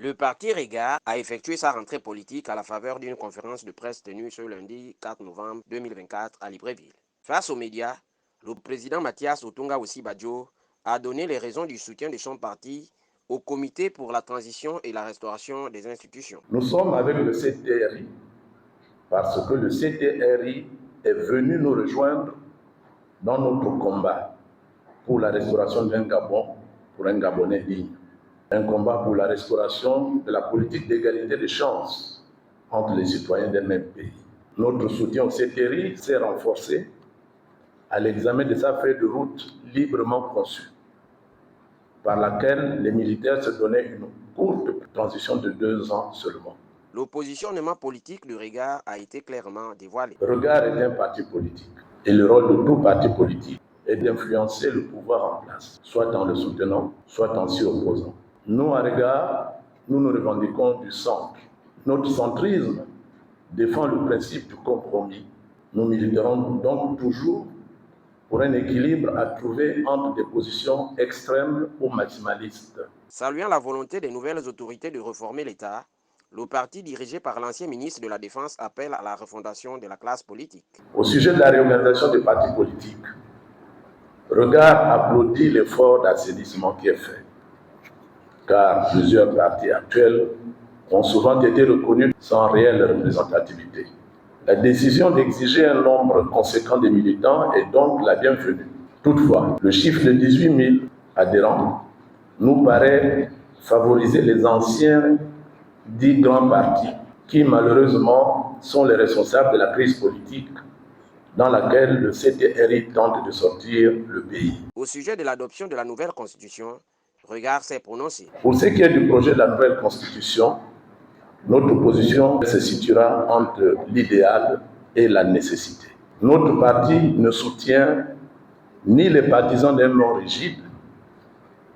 Le parti Regard a effectué sa rentrée politique à la faveur d'une conférence de presse tenue ce lundi 4 novembre 2024 à Libreville. Face aux médias, le président Mathias Otunga Osibajo a donné les raisons du soutien de son parti au Comité pour la transition et la restauration des institutions. Nous sommes avec le CTRI parce que le CTRI est venu nous rejoindre dans notre combat pour la restauration d'un Gabon, pour un Gabonais digne. Un combat pour la restauration de la politique d'égalité des chances entre les citoyens d'un même pays. Notre soutien au CTRI s'est renforcé à l'examen de sa feuille de route librement conçue, par laquelle les militaires se donnaient une courte transition de 2 ans seulement. Le positionnement politique du Regard a été clairement dévoilé. Le Regard est un parti politique et le rôle de tout parti politique est d'influencer le pouvoir en place, soit en le soutenant, soit en s'y opposant. Nous, à Regard, nous nous revendiquons du centre. Notre centrisme défend le principe du compromis. Nous militerons donc toujours pour un équilibre à trouver entre des positions extrêmes ou maximalistes. Saluant la volonté des nouvelles autorités de réformer l'État, le parti dirigé par l'ancien ministre de la Défense appelle à la refondation de la classe politique. Au sujet de la réorganisation des partis politiques, Regard applaudit l'effort d'assainissement qui est fait, car plusieurs partis actuels ont souvent été reconnus sans réelle représentativité. La décision d'exiger un nombre conséquent de militants est donc la bienvenue. Toutefois, le chiffre de 18 000 adhérents nous paraît favoriser les anciens dits grands partis, qui malheureusement sont les responsables de la crise politique dans laquelle le CTRI tente de sortir le pays. Au sujet de l'adoption de la nouvelle constitution, Regard s'est prononcé. Pour ce qui est du projet de la nouvelle constitution, notre position se situera entre l'idéal et la nécessité. Notre parti ne soutient ni les partisans d'un non rigide,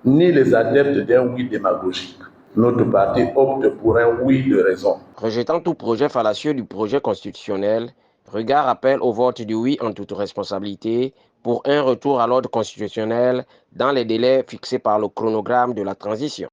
ni les adeptes d'un oui démagogique. Notre parti opte pour un oui de raison. Rejetant tout projet fallacieux du projet constitutionnel, Regard appelle au vote du oui en toute responsabilité pour un retour à l'ordre constitutionnel dans les délais fixés par le chronogramme de la transition.